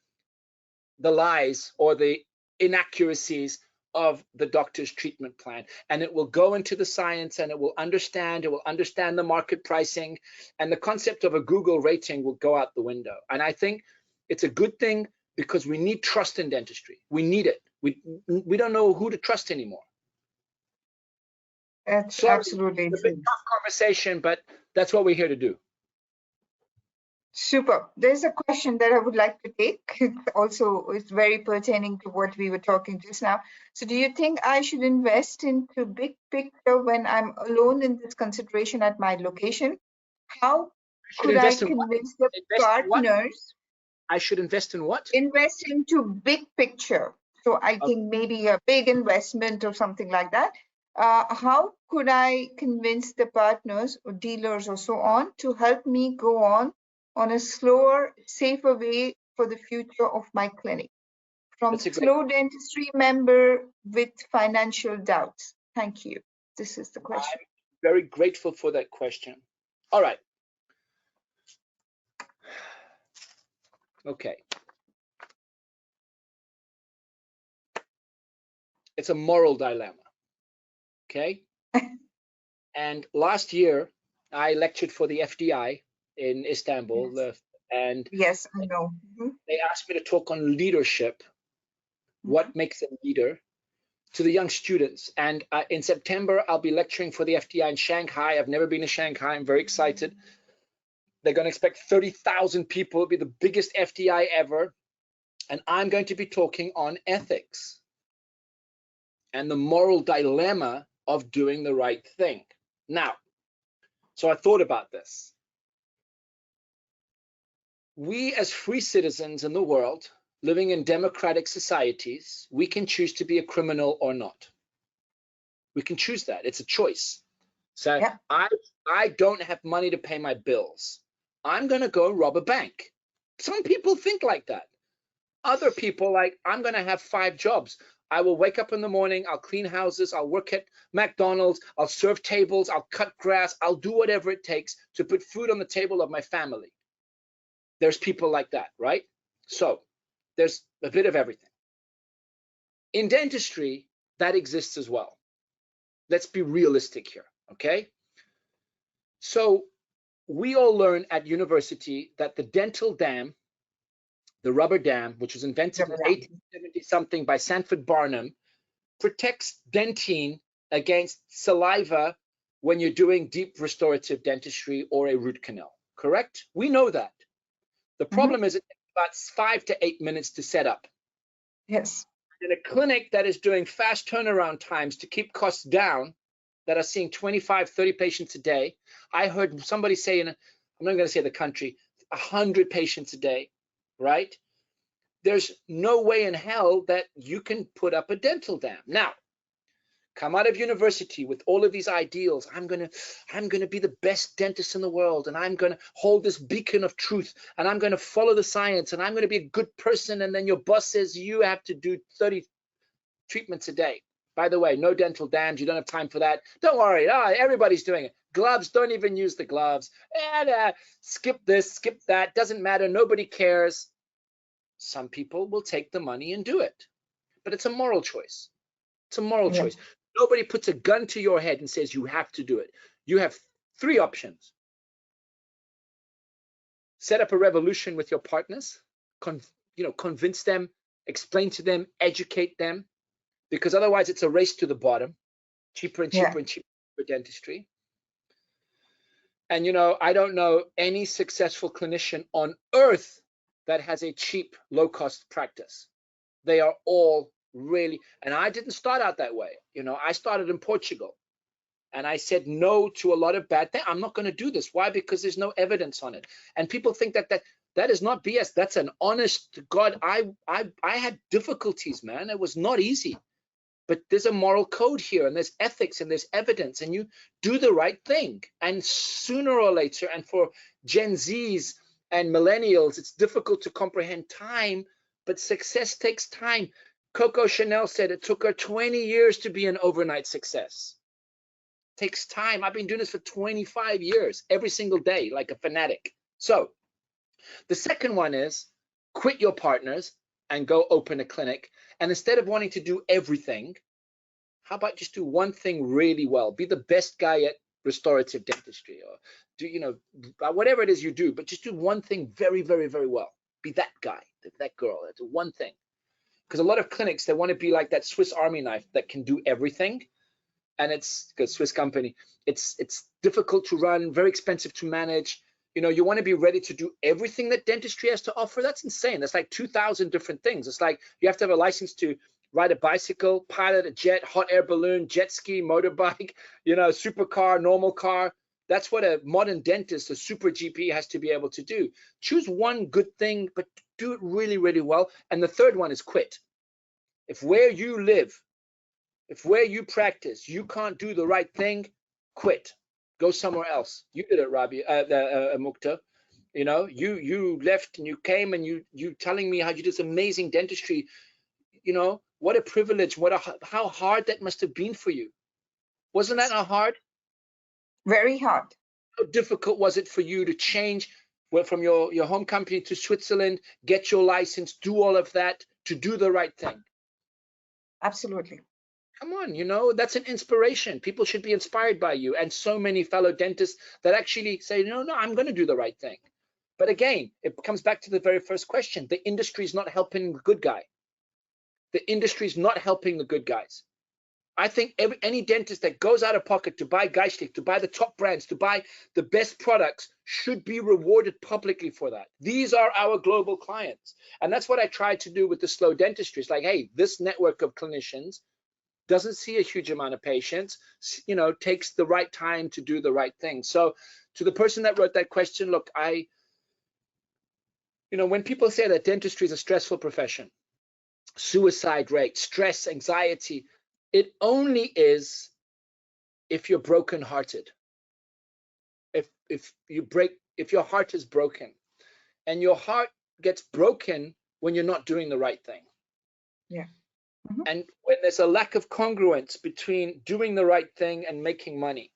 the lies or the inaccuracies of the doctor's treatment plan. And it will go into the science, and it will understand the market pricing, and the concept of a Google rating will go out the window. And I think it's a good thing, because we need trust in dentistry. We need it. We don't know who to trust anymore. That's Sorry, absolutely it's a bit tough conversation, but that's what we're here to do. super. There's a question that I would like to take. Also, it's very pertaining to what we were talking just now. So do you think I should invest into big picture when I'm alone in this consideration at my location? How could I convince the partners? I should invest in what? Invest into big picture. So I think maybe a big investment or something like that. How could I convince the partners or dealers or so on to help me go on a slower, safer way for the future of my clinic? From Slow Dentistry member with financial doubts. Thank you. This is the question. I'm very grateful for that question. All right. Okay. It's a moral dilemma. Okay. And last year, I lectured for the FDI in Istanbul, yes. And yes, I know. They asked me to talk on leadership, what makes a leader, to the young students. And in September, I'll be lecturing for the FDI in Shanghai. I've never been to Shanghai. I'm very excited. They're going to expect 30,000 people. It'll be the biggest FDI ever. And I'm going to be talking on ethics and the moral dilemma of doing the right thing. Now, so I thought about this. We as free citizens in the world, living in democratic societies, we can choose to be a criminal or not. We can choose that. It's a choice. So yeah. I don't have money to pay my bills. I'm going to go rob a bank. Some people think like that. Other people like, I'm going to have 5 jobs. I will wake up in the morning, I'll clean houses, I'll work at McDonald's, I'll serve tables, I'll cut grass, I'll do whatever it takes to put food on the table of my family. There's people like that, right? So there's a bit of everything. In dentistry, that exists as well. Let's be realistic here, okay? So we all learn at university that the dental dam, the rubber dam, which was invented in 1870 something by Sanford Barnum, protects dentine against saliva when you're doing deep restorative dentistry or a root canal, correct? We know that. The problem is it takes about 5 to 8 minutes to set up. Yes. In a clinic that is doing fast turnaround times to keep costs down, that are seeing 25, 30 patients a day, I heard somebody say, I'm not going to say the country, 100 patients a day, right? There's no way in hell that you can put up a dental dam. Now, come out of university with all of these ideals. I'm gonna be the best dentist in the world, and I'm gonna hold this beacon of truth, and I'm gonna follow the science, and I'm gonna be a good person. And then your boss says you have to do 30 treatments a day. By the way, no dental dams. You don't have time for that. Don't worry. Everybody's doing it. Gloves, don't even use the gloves. And skip this, skip that. Doesn't matter. Nobody cares. Some people will take the money and do it, but it's a moral choice. It's a moral choice. Nobody puts a gun to your head and says you have to do it. You have 3 options. Set up a revolution with your partners, convince them, explain to them, educate them, because otherwise it's a race to the bottom, cheaper and cheaper Yeah. and cheaper for dentistry. And, you know, I don't know any successful clinician on earth that has a cheap, low-cost practice. They are all really, and I didn't start out that way. You know, I started in Portugal, and I said no to a lot of bad things. I'm not going to do this. Why? Because there's no evidence on it. And people think that is not BS. That's an honest to God. I had difficulties, man. It was not easy. But there's a moral code here, and there's ethics, and there's evidence, and you do the right thing. And sooner or later, and for Gen Zs and millennials, it's difficult to comprehend time, but success takes time. Coco Chanel said it took her 20 years to be an overnight success. It takes time. I've been doing this for 25 years, every single day, like a fanatic. So the second one is quit your partners and go open a clinic. And instead of wanting to do everything, how about just do one thing really well? Be the best guy at restorative dentistry, or do, you know, whatever it is you do, but just do one thing very, very, very well. Be that guy, that girl. That's one thing. Because a lot of clinics, they want to be like that Swiss Army knife that can do everything. And it's a Swiss company. It's difficult to run, very expensive to manage. You know, you want to be ready to do everything that dentistry has to offer. That's insane. That's like 2,000 different things. It's like you have to have a license to ride a bicycle, pilot a jet, hot air balloon, jet ski, motorbike, you know, supercar, normal car. That's what a modern dentist, a super GP, has to be able to do. Choose one good thing, but do it really, really well. And the third one is quit. If where you live, if where you practice, you can't do the right thing, quit. Go somewhere else. You did it, Rabi, Mukta. You know, you left and you came and you telling me how you did this amazing dentistry. You know, what a privilege. How hard that must have been for you. Wasn't that hard? Very hard. How difficult was it for you to change from your home company to Switzerland, get your license, do all of that to do the right thing? Absolutely. Come on, you know, that's an inspiration. People should be inspired by you, and so many fellow dentists that actually say, no, I'm going to do the right thing. But again, it comes back to the very first question. The industry is not helping the good guy. The industry is not helping the good guys. I think any dentist that goes out of pocket to buy Geistlich, to buy the top brands, to buy the best products should be rewarded publicly for that. These are our global clients. And that's what I try to do with the slow dentistry. It's like, hey, this network of clinicians doesn't see a huge amount of patients, you know, takes the right time to do the right thing. So to the person that wrote that question, look, you know, when people say that dentistry is a stressful profession, suicide rate, stress, anxiety, it only is if you're brokenhearted. If your heart is broken, and your heart gets broken when you're not doing the right thing. Yeah. And when there's a lack of congruence between doing the right thing and making money,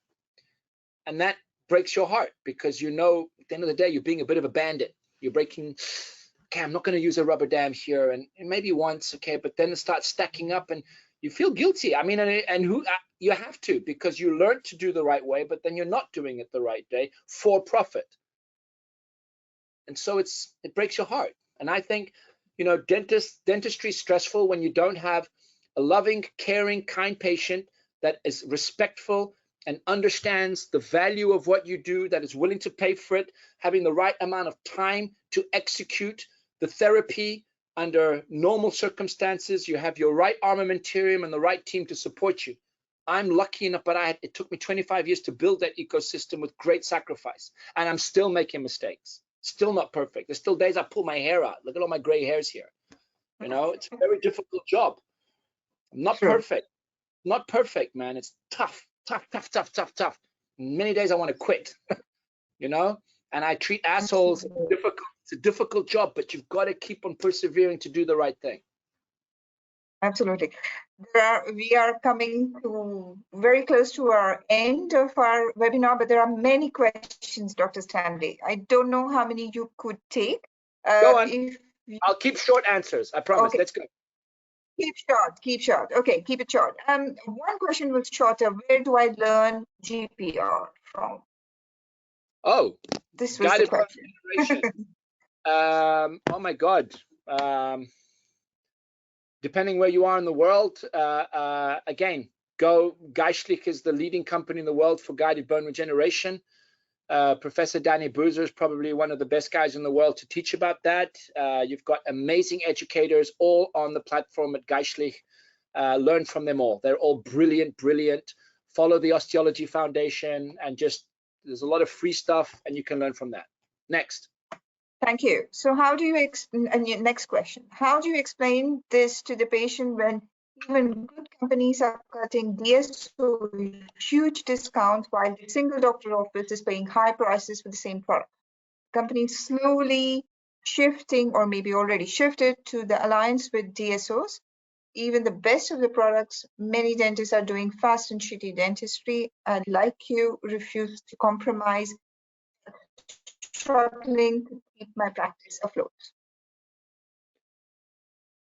and that breaks your heart, because you know at the end of the day you're being a bit of a bandit. You're breaking, okay, I'm not going to use a rubber dam here, and maybe once, okay, but then it starts stacking up and you feel guilty. I mean, and who you have to, because you learned to do the right way, but then you're not doing it the right day for profit. And so it breaks your heart. And I think, you know, dentistry is stressful when you don't have a loving, caring, kind patient that is respectful and understands the value of what you do, that is willing to pay for it, having the right amount of time to execute the therapy under normal circumstances. You have your right armamentarium and the right team to support you. I'm lucky enough, but it took me 25 years to build that ecosystem with great sacrifice, and I'm still making mistakes. Still not perfect. There's still days I pull my hair out. Look at all my gray hairs here. You know, it's a very difficult job. I'm not perfect. Not perfect, man. It's tough. Many days I want to quit, you know, and I treat assholes difficult. It's a difficult job, but you've got to keep on persevering to do the right thing. Absolutely. We are coming to very close to our end of our webinar, but there are many questions, Dr. Stanley. I don't know how many you could take. Go on. I'll keep short answers. I promise. Okay. Let's go. Keep short. Okay, keep it short. One question was shorter. Where do I learn GPR from? Oh, this was the question. Oh my God. depending where you are in the world, again, go. Geistlich is the leading company in the world for guided bone regeneration. Professor Danny Boozer is probably one of the best guys in the world to teach about that. You've got amazing educators all on the platform at Geistlich. Learn from them all. They're all brilliant, brilliant. Follow the Osteology Foundation, and just, there's a lot of free stuff and you can learn from that. Next. Thank you. So how do you, next question, how do you explain this to the patient when even good companies are cutting DSO huge discounts while the single doctor office is paying high prices for the same product? Companies slowly shifting, or maybe already shifted, to the alliance with DSOs. Even the best of the products, many dentists are doing fast and shitty dentistry. I'd like you refuse to compromise, struggling to keep my practice afloat.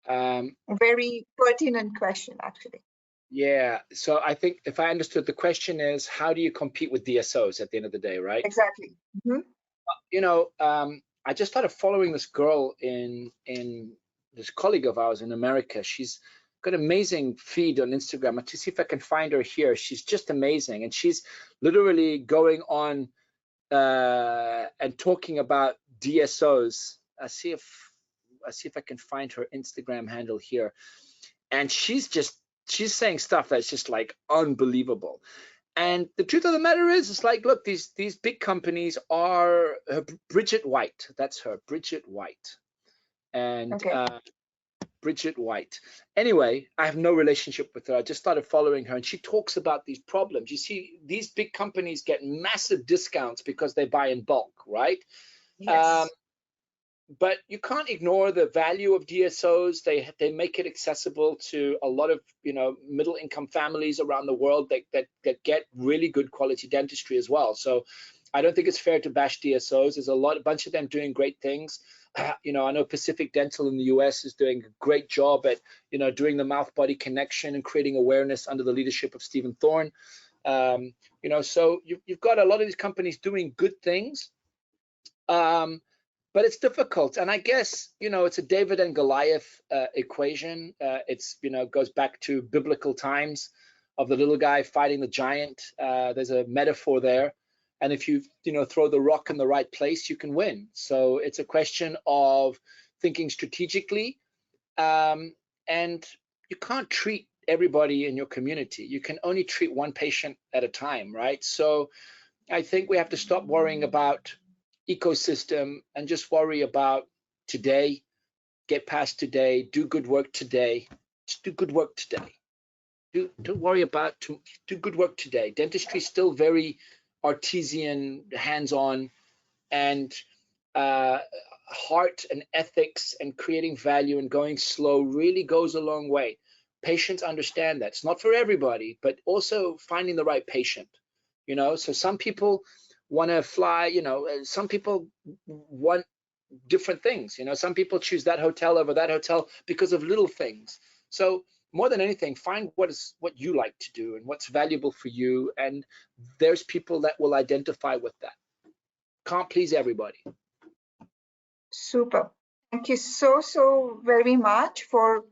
Very pertinent question, actually. Yeah, so I think if I understood, the question is, how do you compete with DSOs at the end of the day, right? Exactly. Mm-hmm. You know, I just started following this girl in this colleague of ours in America. She's got an amazing feed on Instagram. To see if I can find her here. She's just amazing, and she's literally going on and talking about DSOs. I see if I can find her Instagram handle here, and she's saying stuff that's just like unbelievable. And the truth of the matter is, it's like, look, these big companies are Bridget White. That's her, Bridget White, and okay. Bridget White. Anyway, I have no relationship with her. I just started following her, and she talks about these problems. You see, these big companies get massive discounts because they buy in bulk, right? Yes. But you can't ignore the value of DSOs. They make it accessible to a lot of, you know, middle income families around the world that get really good quality dentistry as well. So I don't think it's fair to bash DSOs. There's a bunch of them doing great things. You know, I know Pacific Dental in the US is doing a great job at, you know, doing the mouth body connection and creating awareness under the leadership of Stephen Thorne. You know, so you've got a lot of these companies doing good things. But it's difficult, and I guess, you know, it's a David and Goliath equation. It's, you know, goes back to biblical times of the little guy fighting the giant. There's a metaphor there, and if you know, throw the rock in the right place, you can win. So it's a question of thinking strategically, and you can't treat everybody in your community. You can only treat one patient at a time, right? So I think we have to stop worrying about ecosystem and just worry about today, get past today, do good work today. Just do good work today. Don't worry about do good work today. Dentistry is still very artisan, hands-on, and heart and ethics and creating value and going slow really goes a long way. Patients understand that. It's not for everybody, but also finding the right patient. You know, so some people want to fly, you know, some people want different things, you know, some people choose that hotel over that hotel because of little things. So more than anything, find what you like to do and what's valuable for you, and there's people that will identify with that. Can't please everybody. Super. Thank you so very much for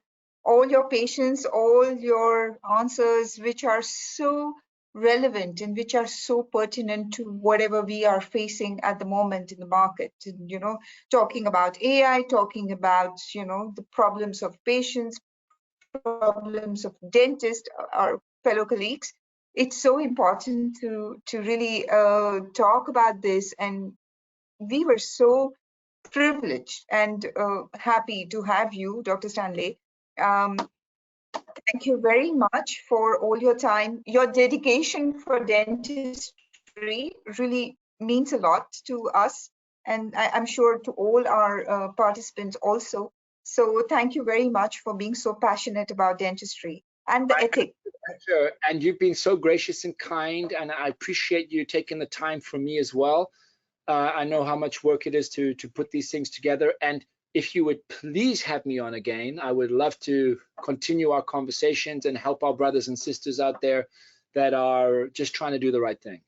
all your patience, all your answers, which are so relevant and which are so pertinent to whatever we are facing at the moment in the market. You know, talking about AI, talking about, you know, the problems of patients, problems of dentists, our fellow colleagues. It's so important to really talk about this, and we were so privileged and happy to have you, Dr. Stanley. Thank you very much for all your time. Your dedication for dentistry really means a lot to us, and I'm sure to all our participants also. So thank you very much for being so passionate about dentistry and the ethics. Sure. And you've been so gracious and kind, and I appreciate you taking the time for me as well. I know how much work it is to put these things together, and if you would please have me on again, I would love to continue our conversations and help our brothers and sisters out there that are just trying to do the right thing.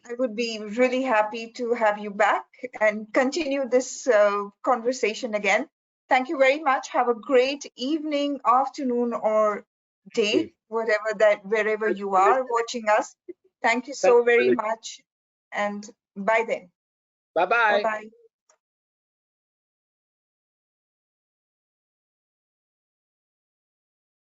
I would be really happy to have you back and continue this conversation again. Thank you very much. Have a great evening, afternoon, or day, wherever you are watching us. Thank you so very much. And bye then. Bye-bye. Bye-bye.